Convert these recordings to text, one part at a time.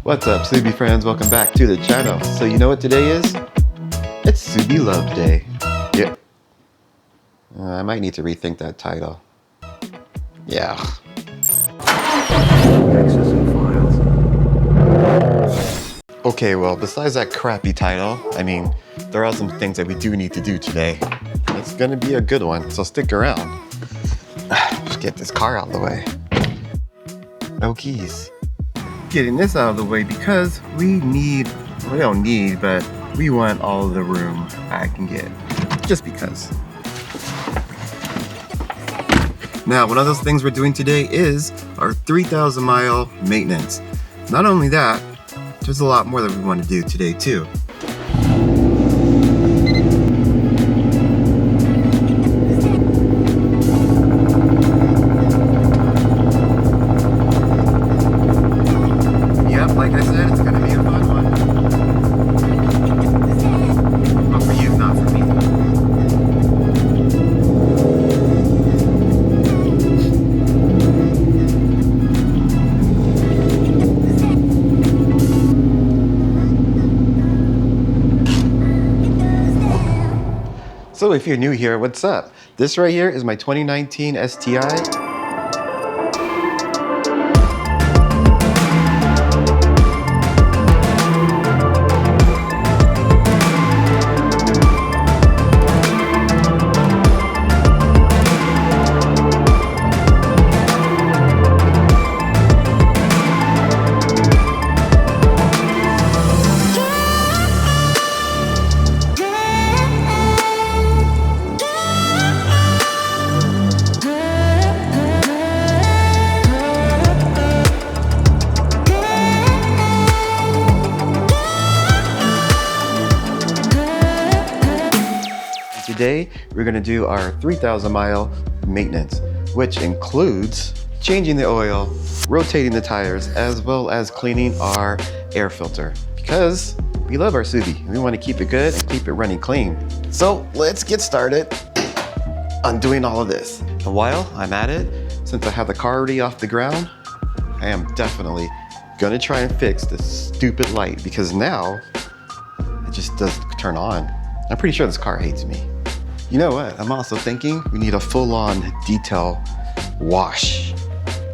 What's up, Subie friends? Welcome back to the channel. So you know what today is? It's Subie Love Day. Yeah. I might need to rethink that title. Yeah. Okay, well, besides that crappy title, I mean, there are some things that we do need to do today. It's gonna be a good one, so stick around. Let's get this car out of the way. No keys. Getting this out of the way because we don't need, but we want all of the room I can get. Just because. Now, one of those things we're doing today is our 3,000 mile maintenance. Not only that, there's a lot more that we want to do today too. Yep, like I said, it's going to be a fun one. But for you, not for me. So if you're new here, what's up? This right here is my 2019 STI. Today, we're gonna do our 3,000 mile maintenance, which includes changing the oil, rotating the tires, as well as cleaning our air filter. Because we love our Subie, we wanna keep it good and keep it running clean. So let's get started on doing all of this. And while I'm at it, since I have the car already off the ground, I am definitely gonna try and fix this stupid light because now it just doesn't turn on. I'm pretty sure this car hates me. You know what? I'm also thinking we need a full-on detail wash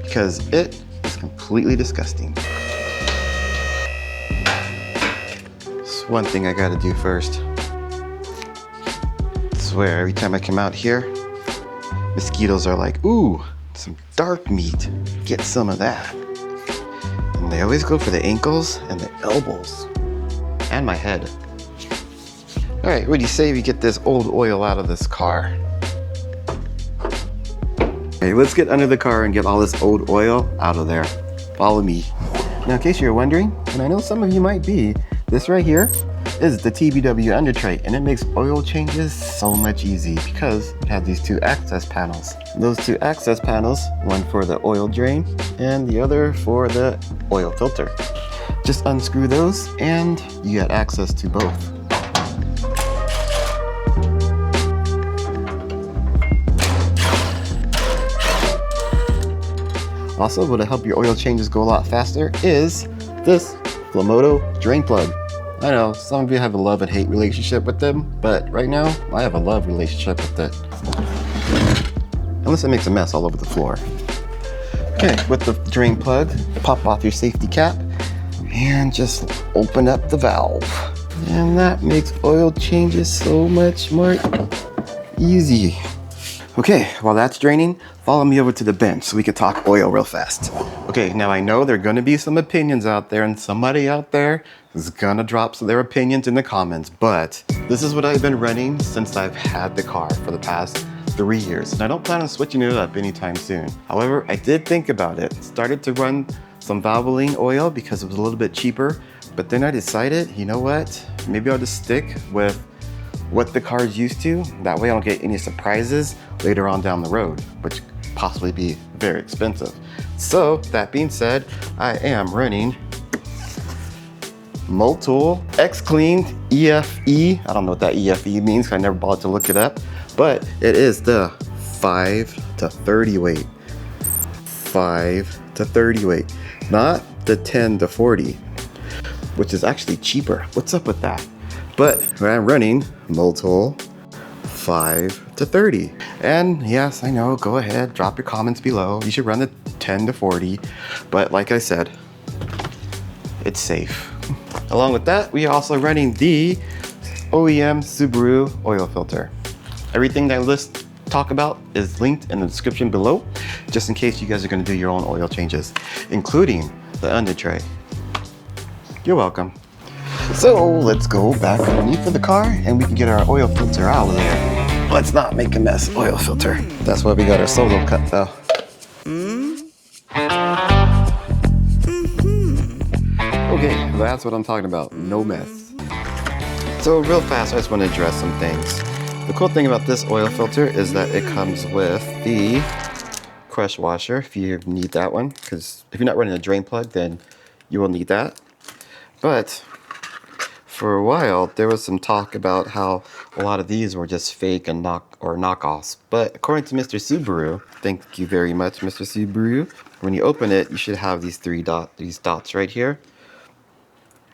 because it is completely disgusting. It's one thing I gotta do first. I swear, every time I come out here, mosquitoes are like, ooh, some dark meat. Get some of that. And they always go for the ankles and the elbows and my head. All right, what do you say we get this old oil out of this car? Okay, let's get under the car and get all this old oil out of there. Follow me. Now, in case you're wondering, and I know some of you might be, this right here is the TBW under tray, and it makes oil changes so much easy because it has these two access panels. Those two access panels, one for the oil drain and the other for the oil filter. Just unscrew those and you get access to both. Also, what'll help your oil changes go a lot faster is this Flamoto drain plug. I know, some of you have a love and hate relationship with them, but right now, I have a love relationship with it. Unless it makes a mess all over the floor. Okay, with the drain plug, pop off your safety cap and just open up the valve. And that makes oil changes so much more easy. Okay, while that's draining, follow me over to the bench so we can talk oil real fast. Okay, now I know there are gonna be some opinions out there and somebody out there is gonna drop their opinions in the comments, but this is what I've been running since I've had the car for the past 3 years, and I don't plan on switching it up anytime soon. However, I did think about it. Started to run some Valvoline oil because it was a little bit cheaper, but then I decided, you know what? Maybe I'll just stick with what the car is used to. That way I don't get any surprises later on down the road, which could possibly be very expensive. So that being said, I am running Motul X Clean EFE. I don't know what that EFE means, I never bothered to look it up, but it is the 5 to 30 weight. 5 to 30 weight, not the 10 to 40. which is actually cheaper. What's up with that? But when I'm running multiple 5 to 30. And yes, I know, go ahead, drop your comments below. You should run the 10 to 40, but like I said, it's safe. Along with that, we are also running the OEM Subaru oil filter. Everything that I talk about is linked in the description below, just in case you guys are going to do your own oil changes, including the under tray. You're welcome. So let's go back underneath of the car and we can get our oil filter out of there. Let's not make a mess, oil filter. That's why we got our solo cut though. Okay, that's what I'm talking about, no mess. So real fast, I just want to address some things. The cool thing about this oil filter is that it comes with the crush washer if you need that one, because if you're not running a drain plug, then you will need that. But for a while, there was some talk about how a lot of these were just fake and knockoffs. But according to Mr. Subaru, thank you very much, Mr. Subaru, when you open it, you should have these these dots right here.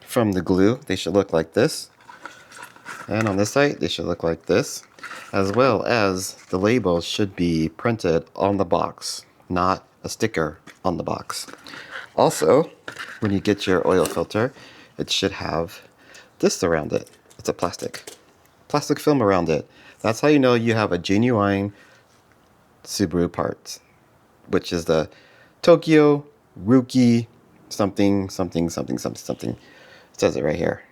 From the glue, they should look like this. And on this side, they should look like this. As well as the label should be printed on the box, not a sticker on the box. Also, when you get your oil filter, it should have this around it. It's a plastic film around it. That's how you know you have a genuine Subaru part, which is the Tokyo Rookie something. It says it right here.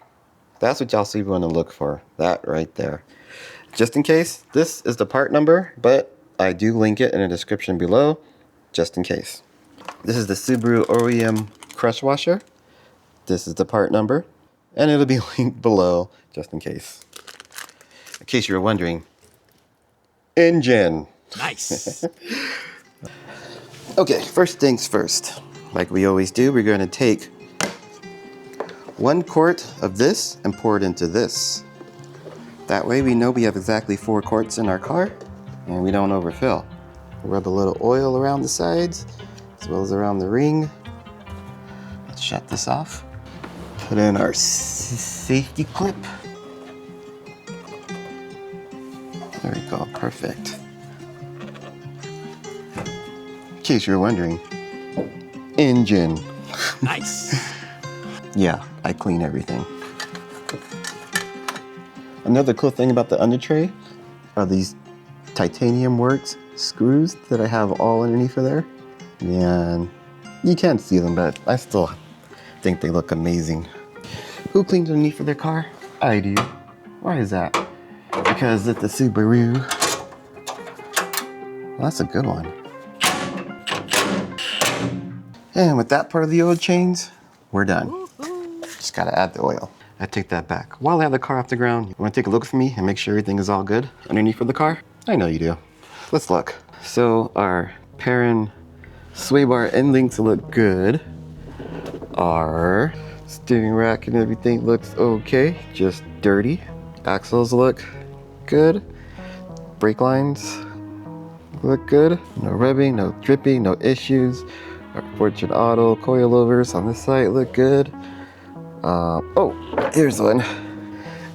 That's what y'all see want to look for. That right there. Just in case, this is the part number, but I do link it in the description below, just in case. This is the Subaru OEM crush washer. This is the part number, and it'll be linked below, just in case. In case you were wondering. Engine. Nice. Okay, first things first. Like we always do, we're going to take 1 quart of this and pour it into this. That way we know we have exactly 4 quarts in our car and we don't overfill. Rub a little oil around the sides as well as around the ring. Let's shut this off. Put in our safety clip. There we go, perfect. In case you're wondering, engine. Nice. Yeah, I clean everything. Another cool thing about the under tray are these titanium works screws that I have all underneath of there. And you can't see them, but I still think they look amazing. Who cleans underneath of their car? I do. Why is that? Because it's the Subaru. Well, that's a good one. And with that part of the oil change, we're done. Just gotta add the oil. I take that back. While I have the car off the ground, you wanna take a look with me and make sure everything is all good underneath of the car? I know you do. Let's look. So our parent sway bar end links look good. Our steering rack and everything looks okay, just dirty. Axles look good. Brake lines look good. No rubbing, no dripping, no issues. Our Fortune Auto coilovers on this side look good. Oh, here's one.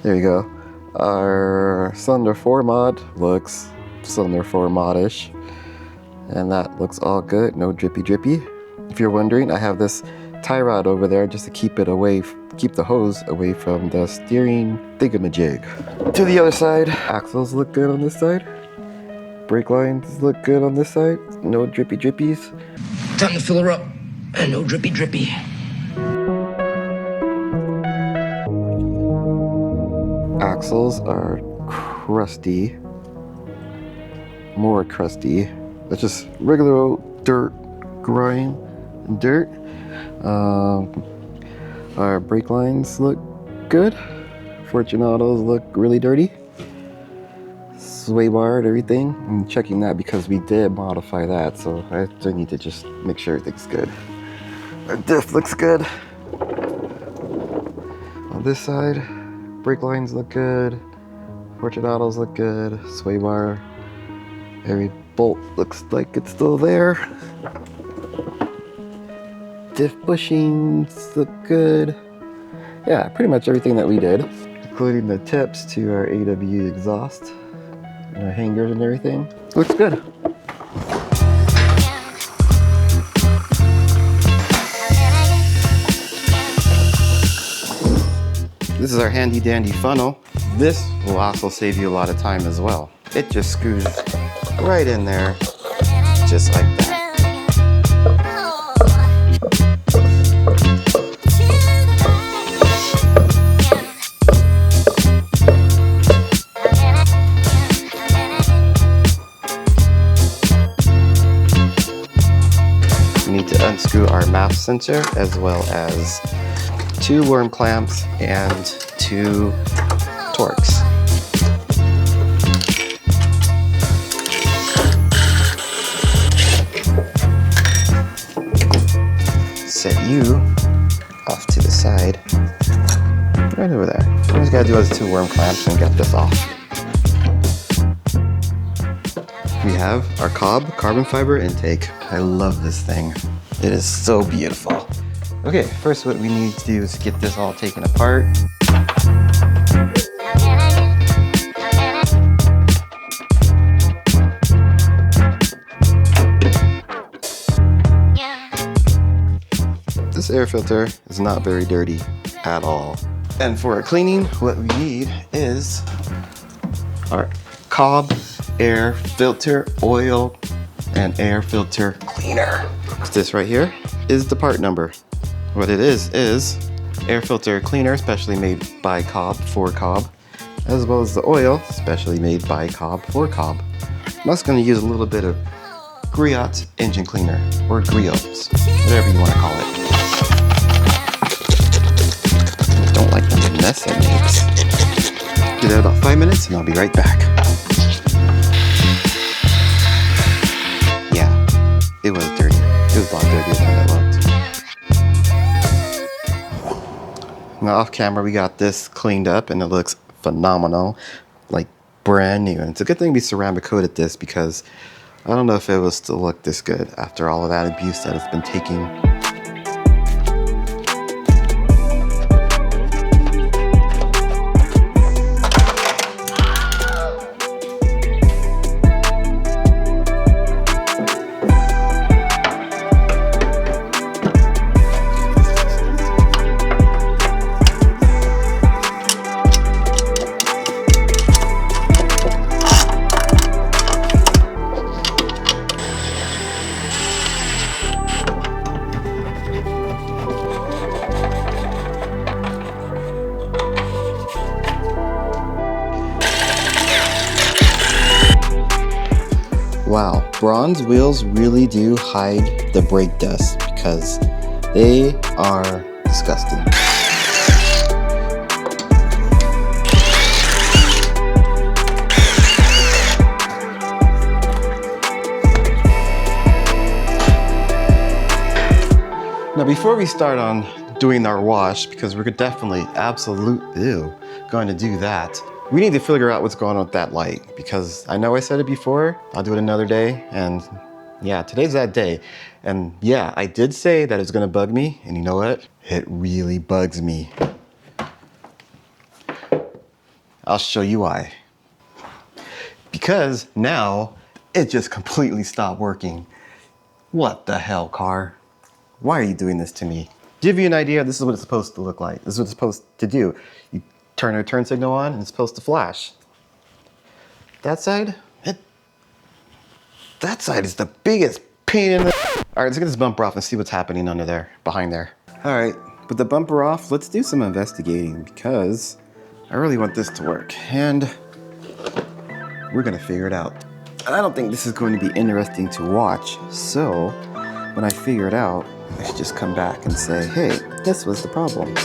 There you go. Our cylinder 4 mod looks cylinder 4 modish. And that looks all good, no drippy. If you're wondering, I have this tie rod over there just to keep it away, keep the hose away from the steering thingamajig. To the other side, axles look good on this side. Brake lines look good on this side. No drippies. Time to fill her up, and no drippy. Axles are crusty. More crusty. That's just regular old dirt, grime, and dirt. Our brake lines look good. Fortune Autos look really dirty. Sway bar and everything. I'm checking that because we did modify that, so I still need to just make sure everything's good. Our diff looks good. On this side, brake lines look good. Fortune Autos look good. Sway bar. Every bolt looks like it's still there. Diff bushings look good. yeah, pretty much everything that we did, including the tips to our AW exhaust, and our hangers and everything. Looks good. This is our handy dandy funnel. This will also save you a lot of time as well. It just screws right in there, just like that. We need to unscrew our MAF sensor as well as 2 worm clamps and 2 Torx. Set you off to the side, right over there. All you just gotta do is 2 worm clamps and get this off. We have our Cobb carbon fiber intake. I love this thing. It is so beautiful. Okay, first what we need to do is get this all taken apart. This air filter is not very dirty at all. And for our cleaning, what we need is our Cobb air filter oil and air filter cleaner. This right here is the part number. What it is air filter cleaner, specially made by Cobb for Cobb, as well as the oil, specially made by Cobb for Cobb. I'm also going to use a little bit of Griot engine cleaner, or Griots, whatever you want to call it. I don't like the mess it makes. Give that about 5 minutes and I'll be right back. Yeah, it was dirty. It was a lot dirtier than it looked. Now off camera we got this cleaned up and it looks phenomenal, like brand new. And it's a good thing we ceramic coated this because I don't know if it will still look this good after all of that abuse that it's been taking. Wow, bronze wheels really do hide the brake dust because they are disgusting. Now before we start on doing our wash, because we're definitely absolutely going to do that, we need to figure out what's going on with that light, because I know I said it before, I'll do it another day, and yeah, today's that day. And yeah, I did say that it's gonna bug me, and you know what? It really bugs me. I'll show you why. Because now, it just completely stopped working. What the hell, car? Why are you doing this to me? Give you an idea, this is what it's supposed to look like. This is what it's supposed to do. You turn a turn signal on and it's supposed to flash. That side is the biggest pain in the... All right, let's get this bumper off and see what's happening under there, behind there. All right, with the bumper off, let's do some investigating because I really want this to work and we're gonna figure it out. I don't think this is going to be interesting to watch, so when I figure it out, I should just come back and say, hey, this was the problem.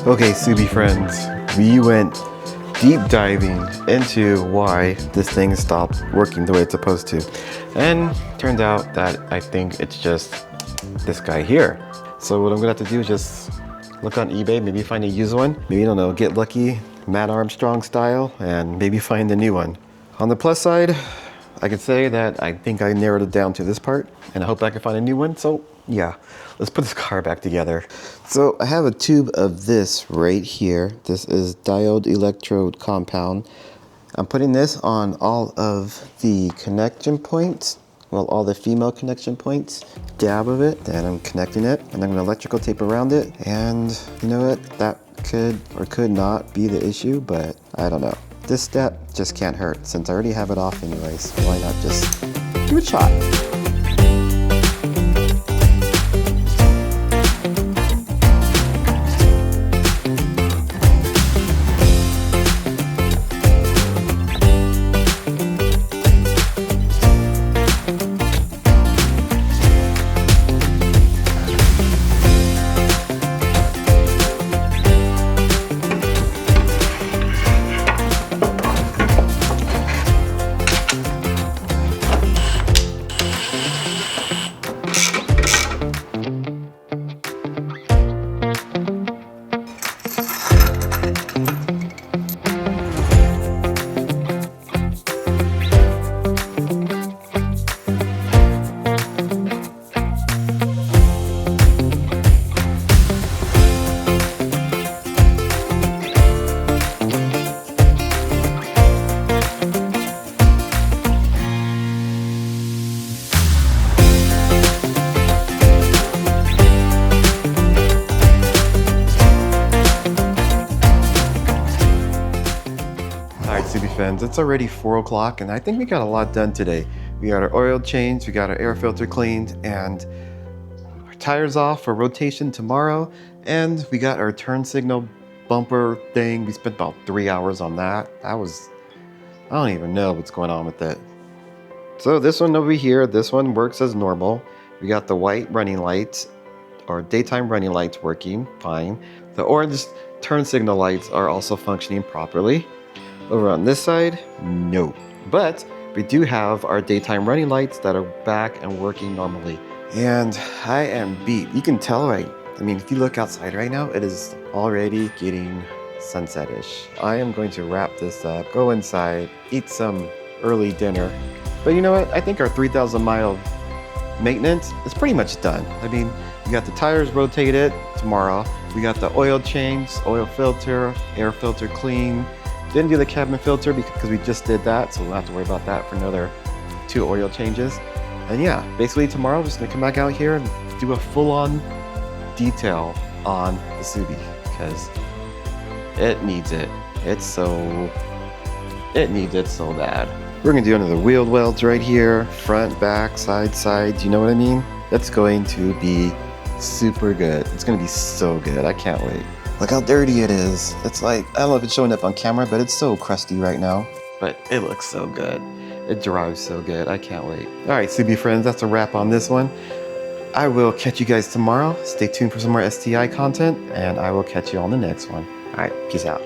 Okay, Subie friends, we went deep diving into why this thing stopped working the way it's supposed to. And turned out that I think it's just this guy here. So what I'm gonna have to do is just look on eBay, maybe find a used one, maybe, I don't know, get lucky, Matt Armstrong style, and maybe find a new one. On the plus side, I can say that I think I narrowed it down to this part, and I hope I can find a new one. So yeah, let's put this car back together. So I have a tube of this right here. This is diode electrode compound. I'm putting this on all of the connection points, well, all the female connection points, dab of it, and I'm connecting it, and I'm gonna electrical tape around it, and you know what, that could or could not be the issue, but I don't know. This step just can't hurt, since I already have it off anyways. Why not just give it a shot? Subie fans, it's already 4 o'clock and I think we got a lot done today. We got our oil changed, we got our air filter cleaned, and our tires off for rotation tomorrow, and we got our turn signal bumper thing. We spent about 3 hours on that. I don't even know what's going on with it. So this one over here, this one works as normal. We got the white running lights, or daytime running lights, working fine. The orange turn signal lights are also functioning properly. Over on this side, no. But we do have our daytime running lights that are back and working normally. And I am beat. You can tell, right? I mean, if you look outside right now, it is already getting sunset-ish. I am going to wrap this up, go inside, eat some early dinner. But you know what? I think our 3,000 mile maintenance is pretty much done. I mean, we got the tires rotated tomorrow. We got the oil change, oil filter, air filter clean. Didn't do the cabin filter because we just did that, so we'll have to worry about that for another 2 oil changes. And yeah, basically tomorrow I'm just gonna come back out here and do a full-on detail on the Subie because it needs it. It needs it so bad. We're gonna do another wheel welds right here, front, back, sides, you know what I mean? It's going to be super good. It's gonna be so good, I can't wait. Look how dirty it is. It's like, I don't know if it's showing up on camera, but it's so crusty right now. But it looks so good. It drives so good, I can't wait. All right, Subie friends, that's a wrap on this one. I will catch you guys tomorrow. Stay tuned for some more STI content, and I will catch you on the next one. All right, peace out.